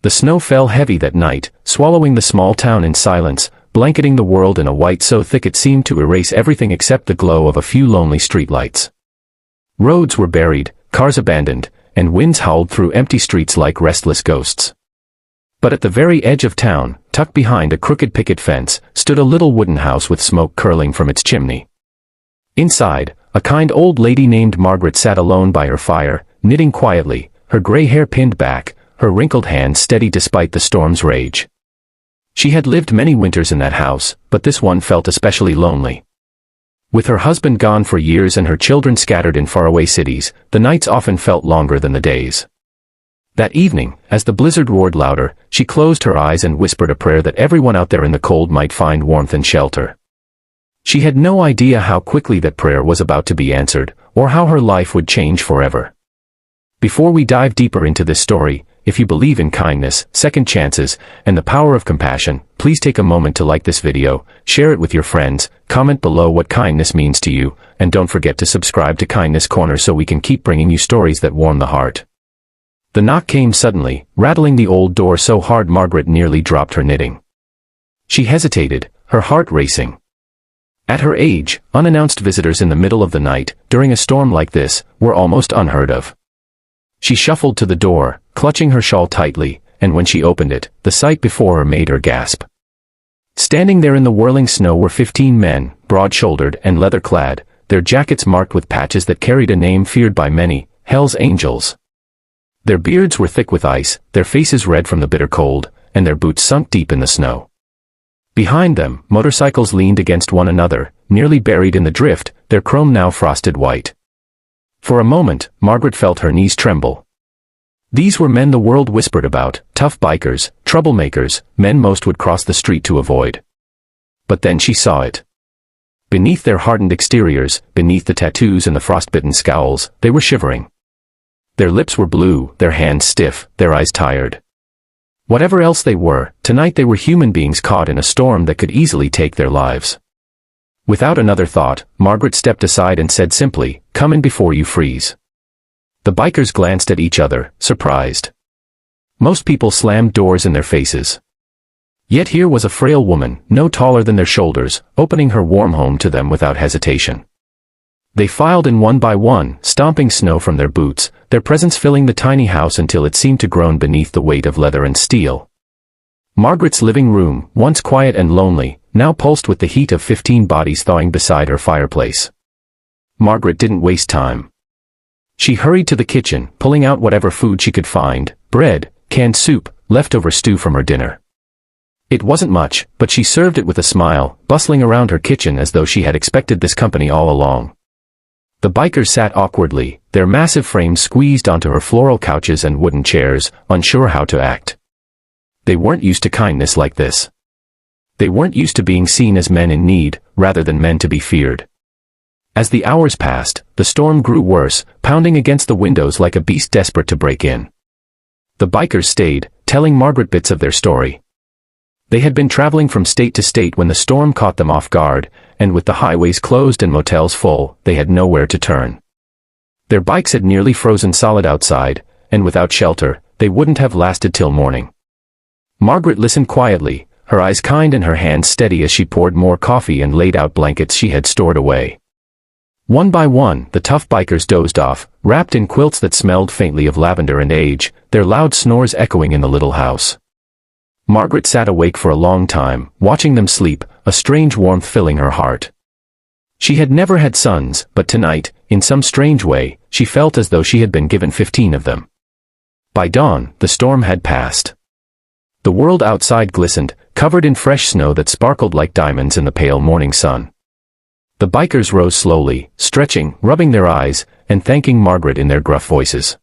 The snow fell heavy that night, swallowing the small town in silence, blanketing the world in a white so thick it seemed to erase everything except the glow of a few lonely streetlights. Roads were buried, cars abandoned, and winds howled through empty streets like restless ghosts. But at the very edge of town, tucked behind a crooked picket fence, stood a little wooden house with smoke curling from its chimney. Inside, a kind old lady named Margaret sat alone by her fire, knitting quietly, her gray hair pinned back, her wrinkled hands steady despite the storm's rage. She had lived many winters in that house, but this one felt especially lonely. With her husband gone for years and her children scattered in faraway cities, the nights often felt longer than the days. That evening, as the blizzard roared louder, she closed her eyes and whispered a prayer that everyone out there in the cold might find warmth and shelter. She had no idea how quickly that prayer was about to be answered, or how her life would change forever. Before we dive deeper into this story, if you believe in kindness, second chances, and the power of compassion, please take a moment to like this video, share it with your friends, comment below what kindness means to you, and don't forget to subscribe to Kindness Corner so we can keep bringing you stories that warm the heart. The knock came suddenly, rattling the old door so hard Margaret nearly dropped her knitting. She hesitated, her heart racing. At her age, unannounced visitors in the middle of the night, during a storm like this, were almost unheard of. She shuffled to the door, clutching her shawl tightly, and when she opened it, the sight before her made her gasp. Standing there in the whirling snow were 15 men, broad-shouldered and leather-clad, their jackets marked with patches that carried a name feared by many, Hell's Angels. Their beards were thick with ice, their faces red from the bitter cold, and their boots sunk deep in the snow. Behind them, motorcycles leaned against one another, nearly buried in the drift, their chrome now frosted white. For a moment, Margaret felt her knees tremble. These were men the world whispered about, tough bikers, troublemakers, men most would cross the street to avoid. But then she saw it. Beneath their hardened exteriors, beneath the tattoos and the frostbitten scowls, they were shivering. Their lips were blue, their hands stiff, their eyes tired. Whatever else they were, tonight they were human beings caught in a storm that could easily take their lives. Without another thought, Margaret stepped aside and said simply, "Come in before you freeze." The bikers glanced at each other, surprised. Most people slammed doors in their faces. Yet here was a frail woman, no taller than their shoulders, opening her warm home to them without hesitation. They filed in one by one, stomping snow from their boots, their presence filling the tiny house until it seemed to groan beneath the weight of leather and steel. Margaret's living room, once quiet and lonely, now pulsed with the heat of 15 bodies thawing beside her fireplace. Margaret didn't waste time. She hurried to the kitchen, pulling out whatever food she could find, bread, canned soup, leftover stew from her dinner. It wasn't much, but she served it with a smile, bustling around her kitchen as though she had expected this company all along. The bikers sat awkwardly, their massive frames squeezed onto her floral couches and wooden chairs, unsure how to act. They weren't used to kindness like this. They weren't used to being seen as men in need, rather than men to be feared. As the hours passed, the storm grew worse, pounding against the windows like a beast desperate to break in. The bikers stayed, telling Margaret bits of their story. They had been traveling from state to state when the storm caught them off guard, and with the highways closed and motels full, they had nowhere to turn. Their bikes had nearly frozen solid outside, and without shelter, they wouldn't have lasted till morning. Margaret listened quietly, her eyes kind and her hands steady as she poured more coffee and laid out blankets she had stored away. One by one, the tough bikers dozed off, wrapped in quilts that smelled faintly of lavender and age, their loud snores echoing in the little house. Margaret sat awake for a long time, watching them sleep, a strange warmth filling her heart. She had never had sons, but tonight, in some strange way, she felt as though she had been given 15 of them. By dawn, the storm had passed. The world outside glistened, covered in fresh snow that sparkled like diamonds in the pale morning sun. The bikers rose slowly, stretching, rubbing their eyes, and thanking Margaret in their gruff voices.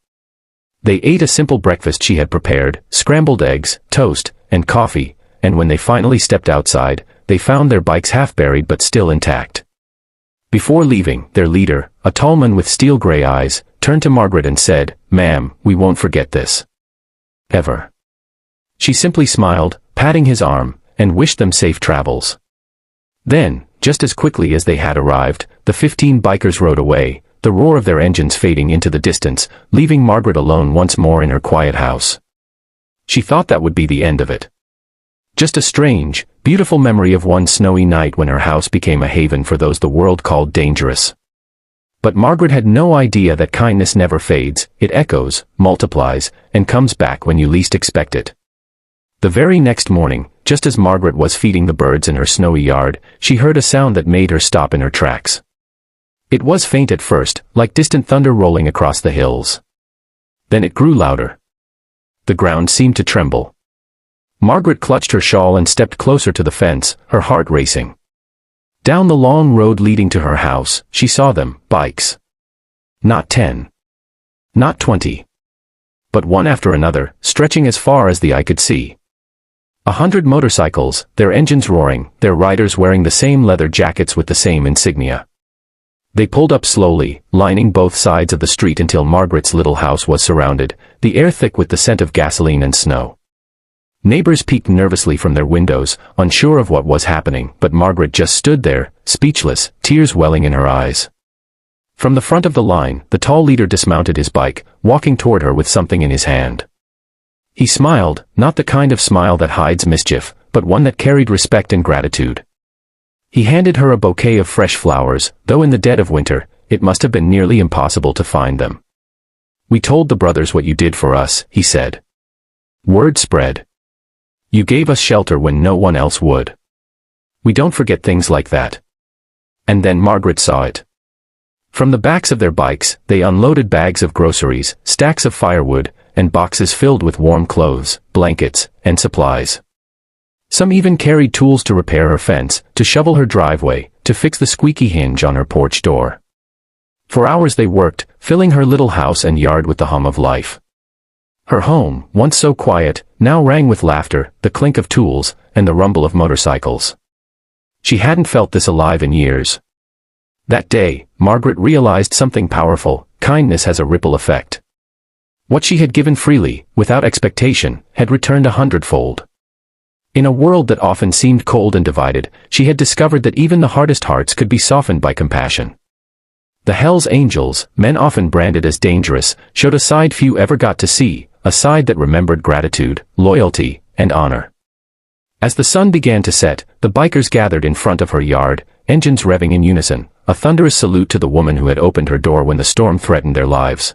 They ate a simple breakfast she had prepared, scrambled eggs, toast, and coffee, and when they finally stepped outside, they found their bikes half buried but still intact. Before leaving, their leader, a tall man with steel-gray eyes, turned to Margaret and said, "Ma'am, we won't forget this. Ever." She simply smiled, patting his arm, and wished them safe travels. Then, just as quickly as they had arrived, the 15 bikers rode away, the roar of their engines fading into the distance, leaving Margaret alone once more in her quiet house. She thought that would be the end of it. Just a strange, beautiful memory of one snowy night when her house became a haven for those the world called dangerous. But Margaret had no idea that kindness never fades, it echoes, multiplies, and comes back when you least expect it. The very next morning, just as Margaret was feeding the birds in her snowy yard, she heard a sound that made her stop in her tracks. It was faint at first, like distant thunder rolling across the hills. Then it grew louder. The ground seemed to tremble. Margaret clutched her shawl and stepped closer to the fence, her heart racing. Down the long road leading to her house, she saw them, bikes. Not 10. Not 20. But one after another, stretching as far as the eye could see. 100 motorcycles, their engines roaring, their riders wearing the same leather jackets with the same insignia. They pulled up slowly, lining both sides of the street until Margaret's little house was surrounded, the air thick with the scent of gasoline and snow. Neighbors peeked nervously from their windows, unsure of what was happening, but Margaret just stood there, speechless, tears welling in her eyes. From the front of the line, the tall leader dismounted his bike, walking toward her with something in his hand. He smiled, not the kind of smile that hides mischief, but one that carried respect and gratitude. He handed her a bouquet of fresh flowers, though in the dead of winter, it must have been nearly impossible to find them. "We told the brothers what you did for us," he said. "Word spread. You gave us shelter when no one else would. We don't forget things like that." And then Margaret saw it. From the backs of their bikes, they unloaded bags of groceries, stacks of firewood, and boxes filled with warm clothes, blankets, and supplies. Some even carried tools to repair her fence, to shovel her driveway, to fix the squeaky hinge on her porch door. For hours they worked, filling her little house and yard with the hum of life. Her home, once so quiet, now rang with laughter, the clink of tools, and the rumble of motorcycles. She hadn't felt this alive in years. That day, Margaret realized something powerful: kindness has a ripple effect. What she had given freely, without expectation, had returned 100-fold. In a world that often seemed cold and divided, she had discovered that even the hardest hearts could be softened by compassion. The Hell's Angels, men often branded as dangerous, showed a side few ever got to see, a side that remembered gratitude, loyalty, and honor. As the sun began to set, the bikers gathered in front of her yard, engines revving in unison, a thunderous salute to the woman who had opened her door when the storm threatened their lives.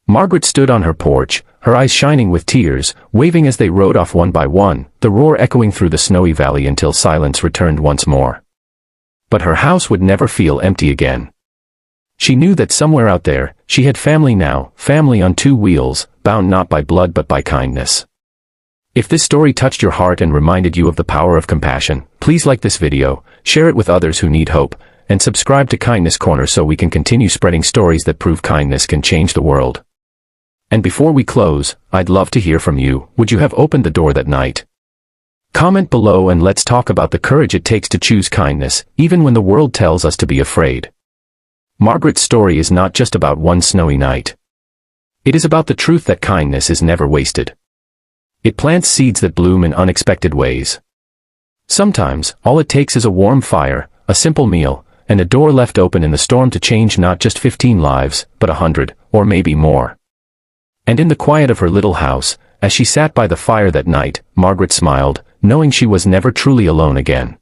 Margaret stood on her porch, her eyes shining with tears, waving as they rode off one by one, the roar echoing through the snowy valley until silence returned once more. But her house would never feel empty again. She knew that somewhere out there, she had family now, family on two wheels, bound not by blood but by kindness. If this story touched your heart and reminded you of the power of compassion, please like this video, share it with others who need hope, and subscribe to Kindness Corner so we can continue spreading stories that prove kindness can change the world. And before we close, I'd love to hear from you. Would you have opened the door that night? Comment below and let's talk about the courage it takes to choose kindness, even when the world tells us to be afraid. Margaret's story is not just about one snowy night. It is about the truth that kindness is never wasted. It plants seeds that bloom in unexpected ways. Sometimes, all it takes is a warm fire, a simple meal, and a door left open in the storm to change not just 15 lives, but 100, or maybe more. And in the quiet of her little house, as she sat by the fire that night, Margaret smiled, knowing she was never truly alone again.